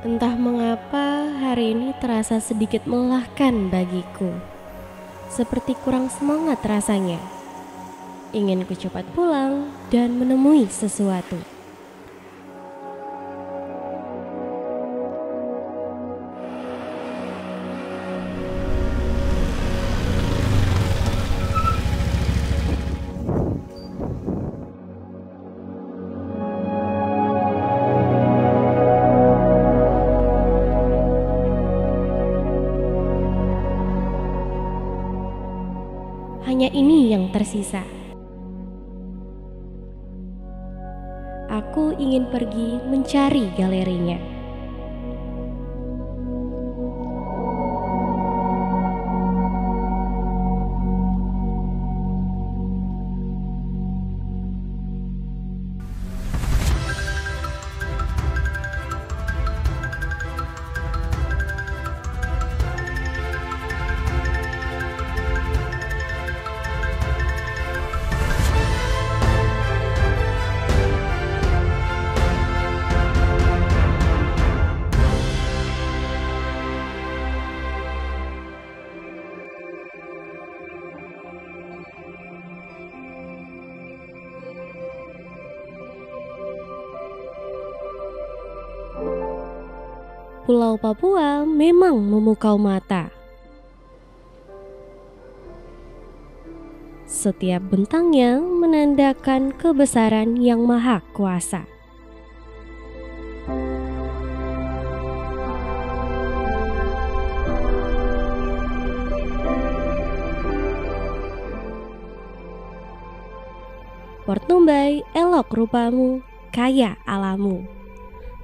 Entah mengapa hari ini terasa sedikit melelahkan bagiku. Seperti kurang semangat rasanya. Ingin ku cepat pulang dan menemui sesuatu. Hanya ini yang tersisa. Aku ingin pergi mencari galerinya. Pulau Papua memang memukau mata. Setiap bentangnya menandakan kebesaran Yang Maha Kuasa. Port Numbai, elok rupamu, kaya alammu,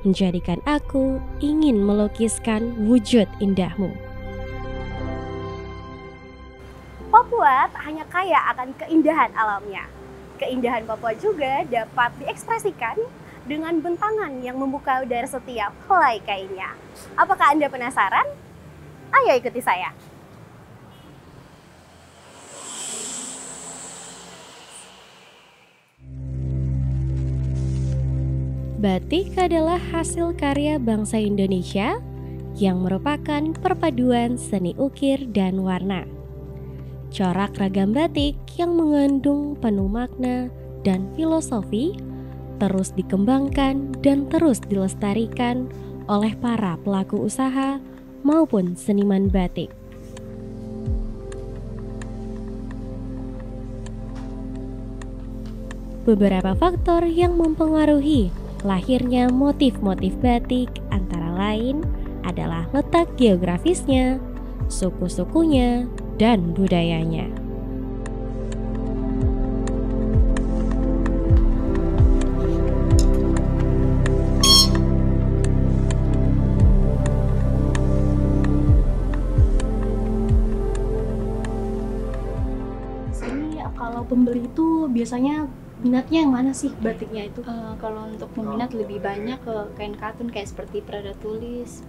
menjadikan aku ingin melukiskan wujud indahmu. Papua tak hanya kaya akan keindahan alamnya. Keindahan Papua juga dapat diekspresikan dengan bentangan yang memukau dari setiap helai kainnya. Apakah Anda penasaran? Ayo ikuti saya. Batik adalah hasil karya bangsa Indonesia yang merupakan perpaduan seni ukir dan warna. Corak ragam batik yang mengandung penuh makna dan filosofi terus dikembangkan dan terus dilestarikan oleh para pelaku usaha maupun seniman batik. Beberapa faktor yang mempengaruhi lahirnya motif-motif batik antara lain adalah letak geografisnya, suku-sukunya, dan budayanya. Sini kalau pembeli itu biasanya minatnya yang mana sih batiknya itu? Kalau untuk peminat lebih banyak ke kain katun kayak seperti Prada Tulis.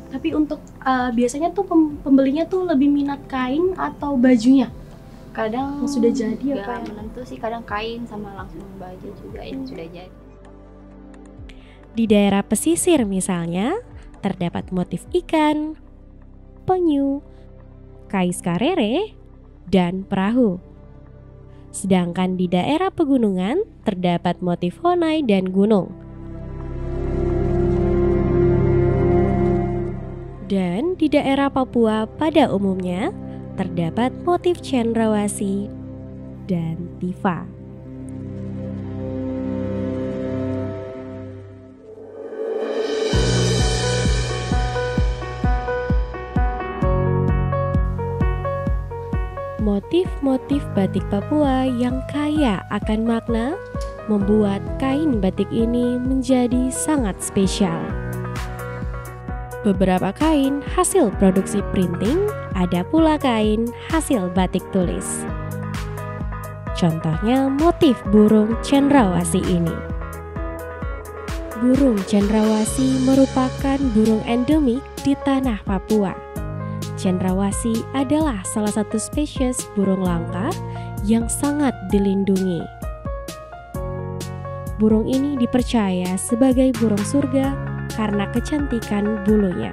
Tapi untuk biasanya tuh pembelinya tuh lebih minat kain atau bajunya? Kadang Yang sudah jadi nggak apa ya? menentu sih, kadang kain sama langsung baju juga yang sudah jadi. Di daerah pesisir misalnya, terdapat motif ikan, penyu, kais karere, dan perahu. Sedangkan di daerah pegunungan terdapat motif honai dan gunung. Dan di daerah Papua pada umumnya terdapat motif cendrawasih dan tifa. Motif-motif batik Papua yang kaya akan makna membuat kain batik ini menjadi sangat spesial. Beberapa kain hasil produksi printing, ada pula kain hasil batik tulis. Contohnya motif burung cendrawasih ini. Burung cendrawasih merupakan burung endemik di tanah Papua. Cendrawasih adalah salah satu spesies burung langka yang sangat dilindungi. Burung ini dipercaya sebagai burung surga karena kecantikan bulunya.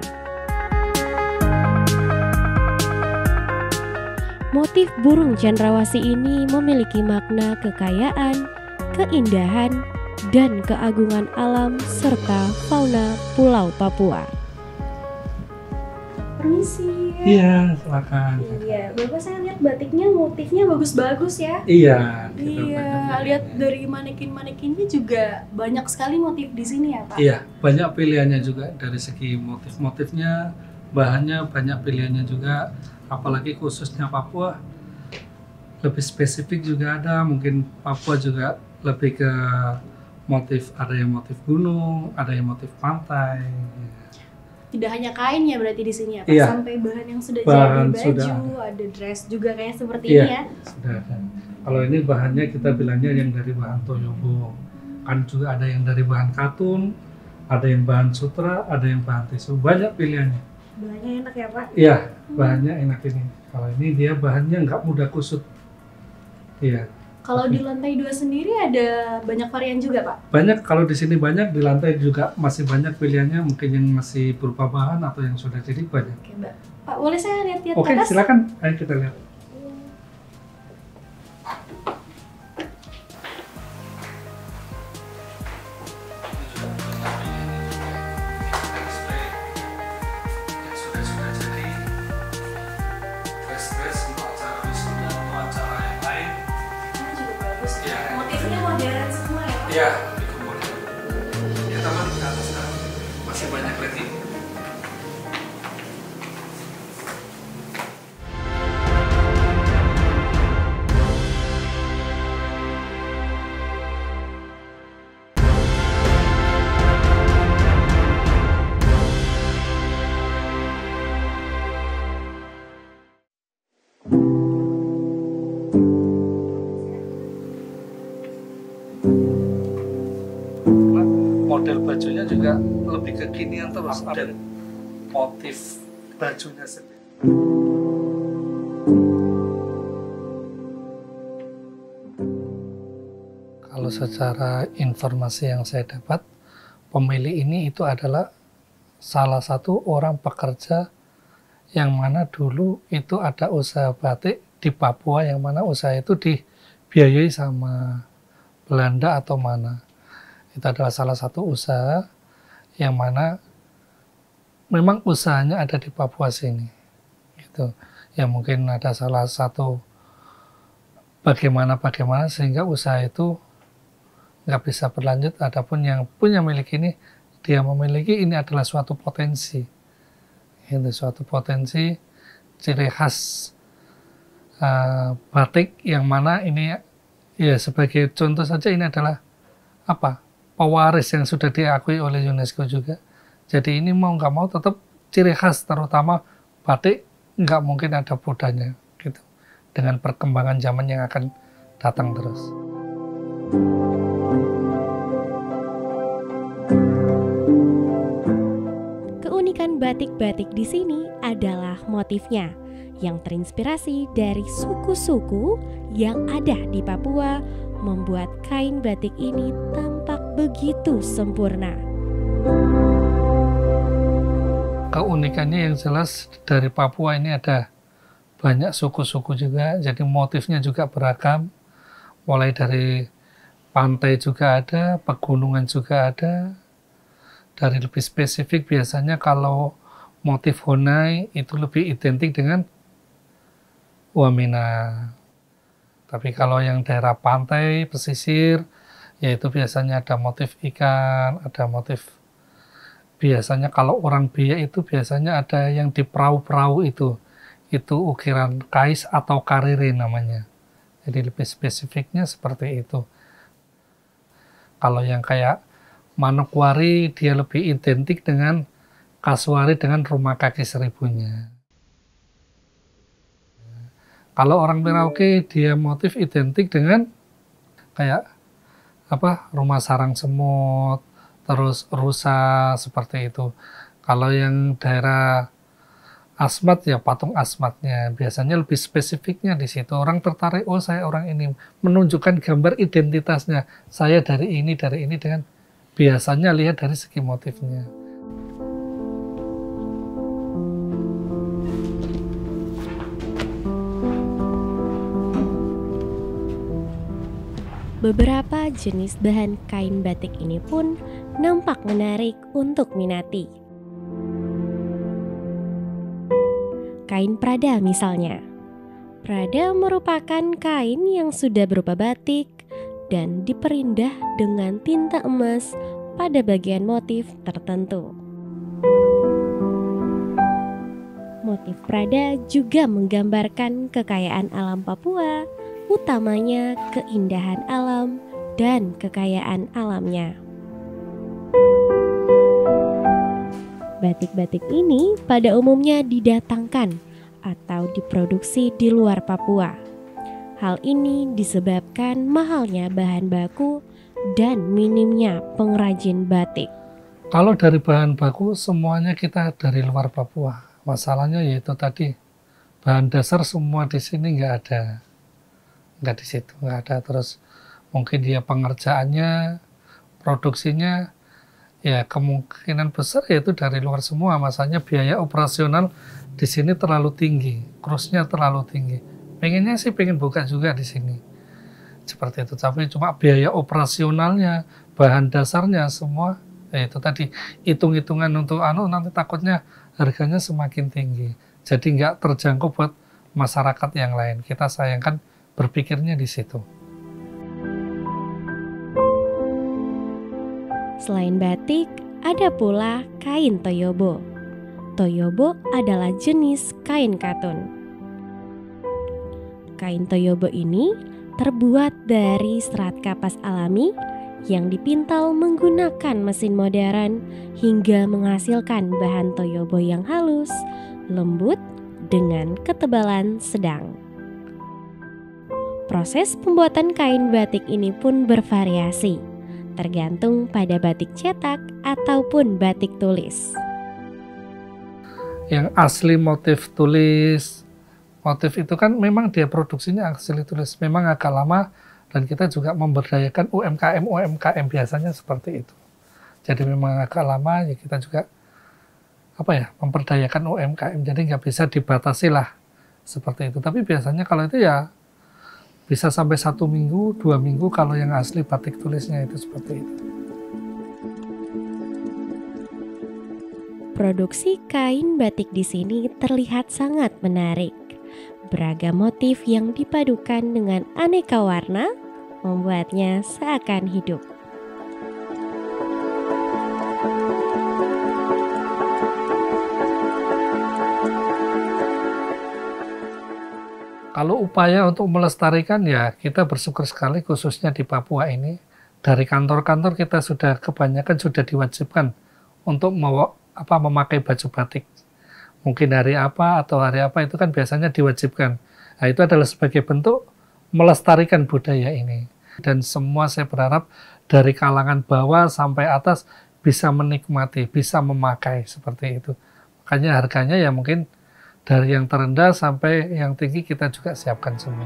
Motif burung cendrawasih ini memiliki makna kekayaan, keindahan, dan keagungan alam serta fauna Pulau Papua. Permisi. Iya, silakan. Iya, Bapak saya lihat batiknya motifnya bagus-bagus ya. Iya. Iya, lihat dari manekin-manekinnya juga banyak sekali motif di sini ya, Pak. Iya, banyak pilihannya juga dari segi motif-motifnya, bahannya banyak pilihannya juga. Apalagi khususnya Papua, lebih spesifik juga ada. Mungkin Papua juga lebih ke motif, ada yang motif gunung, ada yang motif pantai. Tidak hanya kain ya berarti di sini ya, Pak. Iya. Sampai bahan yang sudah Bahan jadi sudah baju, ada dress juga kayak seperti Iya. ini ya. Sudah ada. Kalau ini bahannya kita bilangnya yang dari bahan toyobo. Kan juga ada yang dari bahan katun, ada yang bahan sutra, ada yang bahan tisu. Banyak pilihannya. Bahannya enak ya, Pak. Iya, bahannya enak ini. Kalau ini dia bahannya nggak mudah kusut. Iya. Kalau di lantai 2 sendiri ada banyak varian juga, Pak. Banyak, kalau di sini banyak, di lantai juga masih banyak pilihannya. Mungkin yang masih berupa bahan atau yang sudah jadi banyak. Oke, Mbak. Pak, boleh saya lihat-lihat Oke, ke atas? silakan. Ayo kita lihat. Ini juga bagus. Iya. Motifnya modern semua ya, Pak. Iya, lebih modern. Ya, taman ke atas kan. Masih banyak lagi. Model bajunya juga lebih kekinian terus, dan motif bajunya sendiri. Kalau secara informasi yang saya dapat, pemilik ini itu adalah salah satu orang pekerja yang mana dulu itu ada usaha batik di Papua, yang mana usaha itu dibiayai sama Belanda atau mana. Itu adalah salah satu usaha yang mana memang usahanya ada di Papua sini. Gitu. Ya mungkin ada salah satu bagaimana sehingga usaha itu nggak bisa berlanjut. Adapun yang punya milik ini, dia memiliki ini adalah suatu potensi. Itu suatu potensi ciri khas batik yang mana ini ya sebagai contoh saja ini adalah apa? Pewaris yang sudah diakui oleh UNESCO juga. Jadi ini mau nggak mau tetap ciri khas, terutama batik nggak mungkin ada budanya gitu. Dengan perkembangan zaman yang akan datang terus. Keunikan batik-batik di sini adalah motifnya yang terinspirasi dari suku-suku yang ada di Papua, membuat kain batik ini tampak begitu sempurna. Keunikannya yang jelas dari Papua ini ada banyak suku-suku juga, jadi motifnya juga beragam. Mulai dari pantai juga ada, pegunungan juga ada. Dari lebih spesifik biasanya kalau motif Honai itu lebih identik dengan Wamena. Tapi kalau yang daerah pantai, pesisir, yaitu biasanya ada motif ikan, ada motif, biasanya kalau orang Biak itu biasanya ada yang di perahu-perahu itu ukiran kais atau karire namanya. Jadi lebih spesifiknya seperti itu. Kalau yang kayak Manokwari, dia lebih identik dengan Kasuari dengan rumah kaki seribunya. Kalau orang Merauke dia motif identik dengan kayak rumah sarang semut, terus rusa seperti itu. Kalau yang daerah Asmat ya patung Asmatnya, biasanya lebih spesifiknya di situ. Orang tertarik, oh saya orang ini, menunjukkan gambar identitasnya. Saya dari ini dengan biasanya lihat dari segi motifnya. Beberapa jenis bahan kain batik ini pun nampak menarik untuk minati. Kain Prada misalnya. Prada merupakan kain yang sudah berupa batik dan diperindah dengan tinta emas pada bagian motif tertentu. Motif Prada juga menggambarkan kekayaan alam Papua, utamanya keindahan alam dan kekayaan alamnya. Batik-batik ini pada umumnya didatangkan atau diproduksi di luar Papua. Hal ini disebabkan mahalnya bahan baku dan minimnya pengrajin batik. Kalau dari bahan baku semuanya kita dari luar Papua. Masalahnya yaitu tadi bahan dasar semua di sini nggak ada. Nggak di situ, nggak ada. Terus mungkin dia pengerjaannya, produksinya, ya kemungkinan besar yaitu dari luar semua. Masanya biaya operasional di sini terlalu tinggi, krusnya terlalu tinggi. Pengennya sih pengen buka juga di sini, seperti itu. Tapi cuma biaya operasionalnya, bahan dasarnya semua, ya itu tadi hitung-hitungan untuk nanti takutnya harganya semakin tinggi. Jadi nggak terjangkau buat masyarakat yang lain. Kita sayangkan berpikirnya di situ. Selain batik, ada pula kain toyobo. Toyobo adalah jenis kain katun. Kain toyobo ini terbuat dari serat kapas alami yang dipintal menggunakan mesin modern hingga menghasilkan bahan toyobo yang halus, lembut, dengan ketebalan sedang. Proses pembuatan kain batik ini pun bervariasi, tergantung pada batik cetak ataupun batik tulis. Yang asli motif tulis, motif itu kan memang dia produksinya asli tulis, memang agak lama. Dan kita juga memberdayakan UMKM biasanya seperti itu. Jadi memang agak lama ya kita juga memperdayakan UMKM. Jadi nggak bisa dibatasi lah seperti itu. Tapi biasanya kalau itu ya bisa sampai 1 minggu, 2 minggu kalau yang asli batik tulisnya itu seperti itu. Produksi kain batik di sini terlihat sangat menarik. Beragam motif yang dipadukan dengan aneka warna membuatnya seakan hidup. Kalau upaya untuk melestarikan ya kita bersyukur sekali khususnya di Papua ini. Dari kantor-kantor kita sudah kebanyakan sudah diwajibkan untuk memakai baju batik. Mungkin hari apa atau hari apa itu kan biasanya diwajibkan. Nah, itu adalah sebagai bentuk melestarikan budaya ini. Dan semua saya berharap dari kalangan bawah sampai atas bisa menikmati, bisa memakai seperti itu. Makanya harganya ya mungkin dari yang terendah sampai yang tinggi kita juga siapkan semua.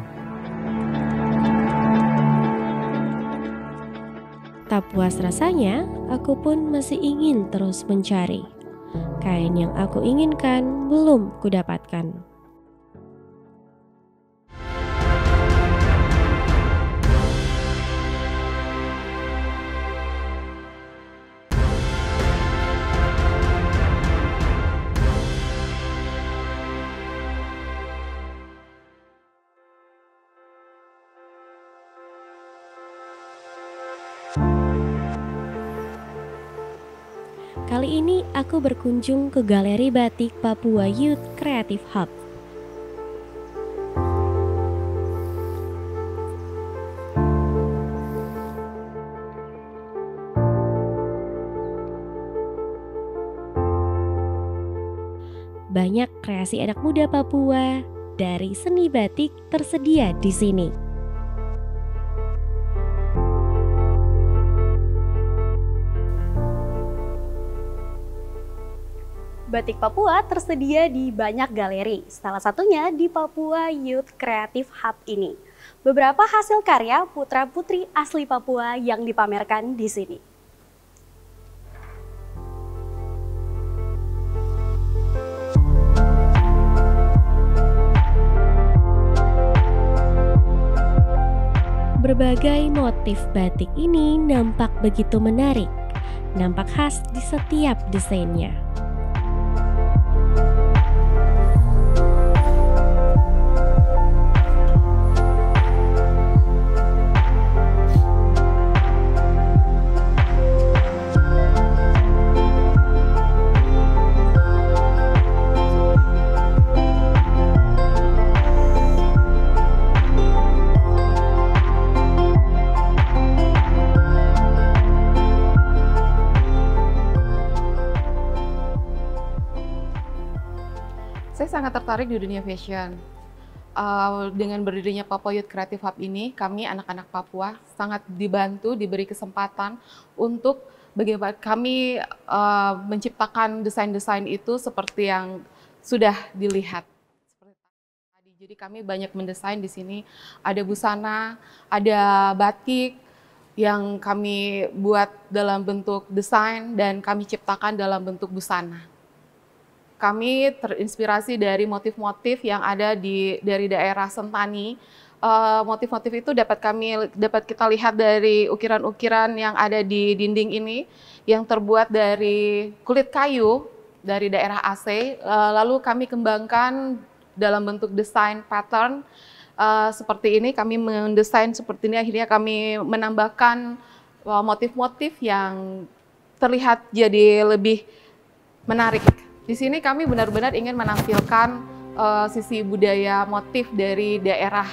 Tak puas rasanya, aku pun masih ingin terus mencari. Kain yang aku inginkan belum kudapatkan. Kali ini aku berkunjung ke Galeri Batik Papua Youth Creative Hub. Banyak kreasi anak muda Papua dari seni batik tersedia di sini. Batik Papua tersedia di banyak galeri, salah satunya di Papua Youth Creative Hub ini. Beberapa hasil karya putra-putri asli Papua yang dipamerkan di sini. Berbagai motif batik ini nampak begitu menarik, nampak khas di setiap desainnya. Saya sangat tertarik di dunia fashion. Dengan berdirinya Papua Youth Creative Hub ini, kami anak-anak Papua sangat dibantu, diberi kesempatan untuk bagaimana kami menciptakan desain-desain itu seperti yang sudah dilihat. Jadi kami banyak mendesain di sini. Ada busana, ada batik yang kami buat dalam bentuk desain dan kami ciptakan dalam bentuk busana. Kami terinspirasi dari motif-motif yang ada dari daerah Sentani. Motif-motif itu dapat kita lihat dari ukiran-ukiran yang ada di dinding ini, yang terbuat dari kulit kayu dari daerah Aceh. Lalu kami kembangkan dalam bentuk desain pattern seperti ini. Kami mendesain seperti ini, akhirnya kami menambahkan motif-motif yang terlihat jadi lebih menarik. Di sini kami benar-benar ingin menampilkan sisi budaya motif dari daerah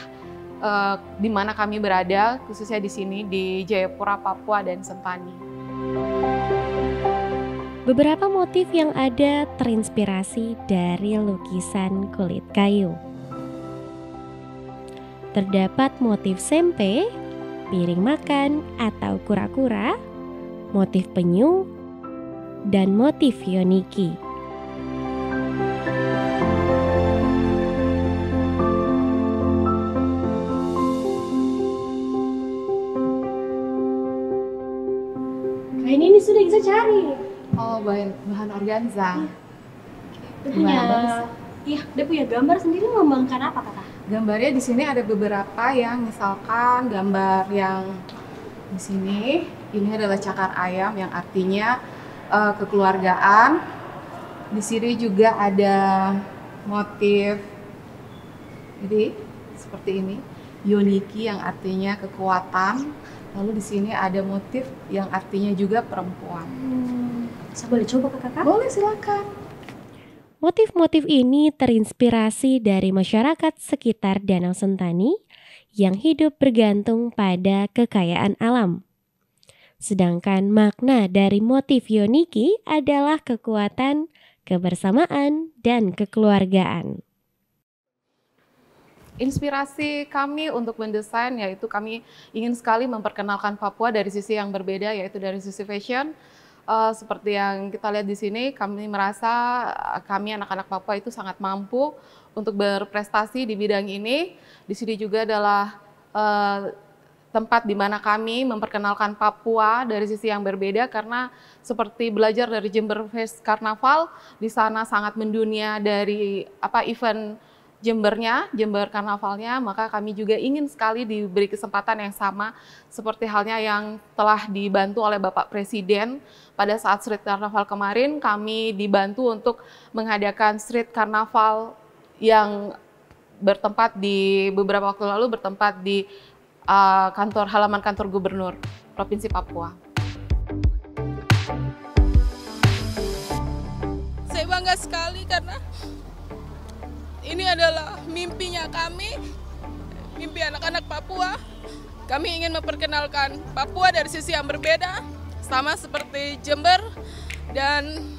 di mana kami berada, khususnya di sini di Jayapura, Papua, dan Sentani. Beberapa motif yang ada terinspirasi dari lukisan kulit kayu. Terdapat motif sempe, piring makan atau kura-kura, motif penyu, dan motif yoniki. Kain ini sudah bisa cari. Oh, bahan organza. Dia punya, iya, dia punya gambar sendiri melambangkan apa, Kakak? Gambarnya di sini ada beberapa yang misalkan gambar yang di sini ini adalah cakar ayam yang artinya kekeluargaan. Di sini juga ada motif jadi seperti ini, yoniki yang artinya kekuatan. Lalu di sini ada motif yang artinya juga perempuan. Saya boleh coba ke Kakak? Boleh, silakan. Motif-motif ini terinspirasi dari masyarakat sekitar Danau Sentani yang hidup bergantung pada kekayaan alam. Sedangkan makna dari motif yoniki adalah kekuatan, kebersamaan, dan kekeluargaan. Inspirasi kami untuk mendesain yaitu kami ingin sekali memperkenalkan Papua dari sisi yang berbeda, yaitu dari sisi fashion. Seperti yang kita lihat di sini, kami merasa kami anak-anak Papua itu sangat mampu untuk berprestasi di bidang ini. Di sini juga adalah tempat di mana kami memperkenalkan Papua dari sisi yang berbeda, karena seperti belajar dari Jember Fest Carnaval, di sana sangat mendunia dari event Jembernya, Jember Karnavalnya, maka kami juga ingin sekali diberi kesempatan yang sama seperti halnya yang telah dibantu oleh Bapak Presiden pada saat Street Carnaval kemarin. Kami dibantu untuk mengadakan Street Carnaval yang bertempat di beberapa waktu lalu bertempat di halaman kantor Gubernur Provinsi Papua. Saya bangga sekali karena ini adalah mimpinya kami, mimpi anak-anak Papua. Kami ingin memperkenalkan Papua dari sisi yang berbeda, sama seperti Jember. Dan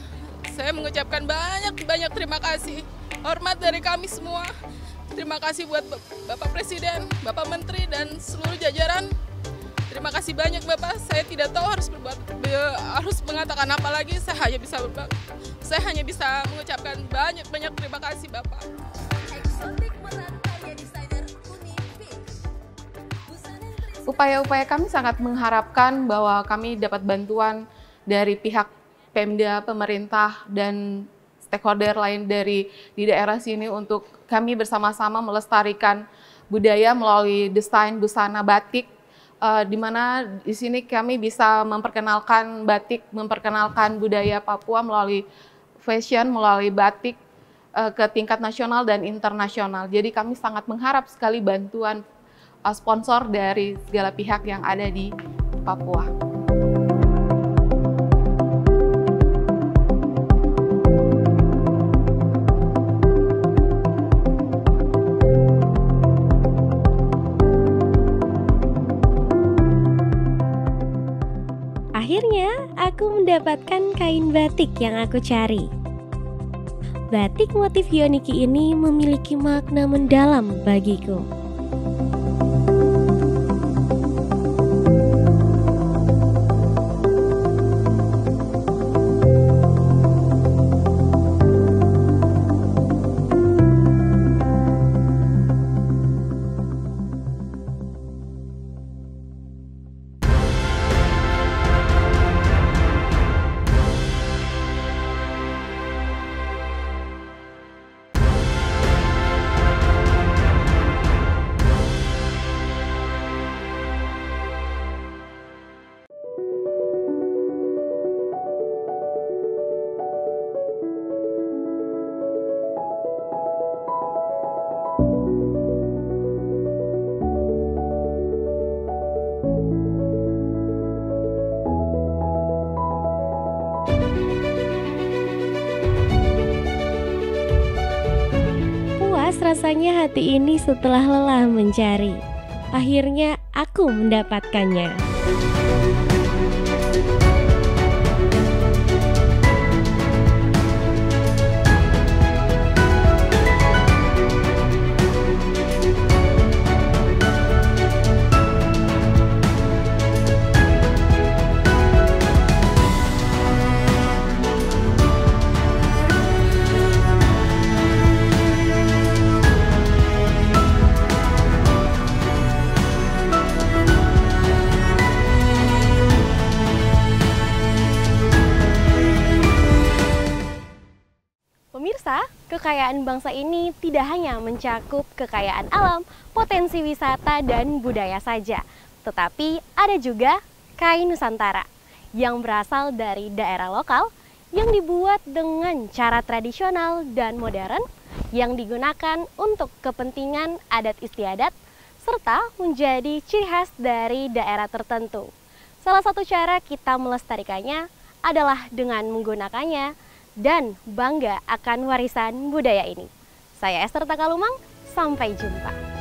saya mengucapkan banyak terima kasih, hormat dari kami semua. Terima kasih buat Bapak Presiden, Bapak Menteri, dan seluruh jajaran. Terima kasih banyak Bapak. Saya tidak tahu harus mengatakan apa lagi. Saya hanya bisa mengucapkan banyak terima kasih Bapak. Upaya-upaya kami sangat mengharapkan bahwa kami dapat bantuan dari pihak Pemda, pemerintah, dan stakeholder lain di daerah sini untuk kami bersama-sama melestarikan budaya melalui desain busana batik di mana di sini kami bisa memperkenalkan batik, memperkenalkan budaya Papua melalui fashion, melalui batik ke tingkat nasional dan internasional. Jadi kami sangat mengharap sekali bantuan sponsor dari segala pihak yang ada di Papua. Akhirnya, aku mendapatkan kain batik yang aku cari. Batik motif Yoniki ini memiliki makna mendalam bagiku. Rasanya hati ini setelah lelah mencari. Akhirnya aku mendapatkannya. Pemirsa, kekayaan bangsa ini tidak hanya mencakup kekayaan alam, potensi wisata, dan budaya saja, tetapi ada juga kain Nusantara yang berasal dari daerah lokal yang dibuat dengan cara tradisional dan modern yang digunakan untuk kepentingan adat istiadat serta menjadi ciri khas dari daerah tertentu. Salah satu cara kita melestarikannya adalah dengan menggunakannya dan bangga akan warisan budaya ini. Saya Esther Takalumang, sampai jumpa.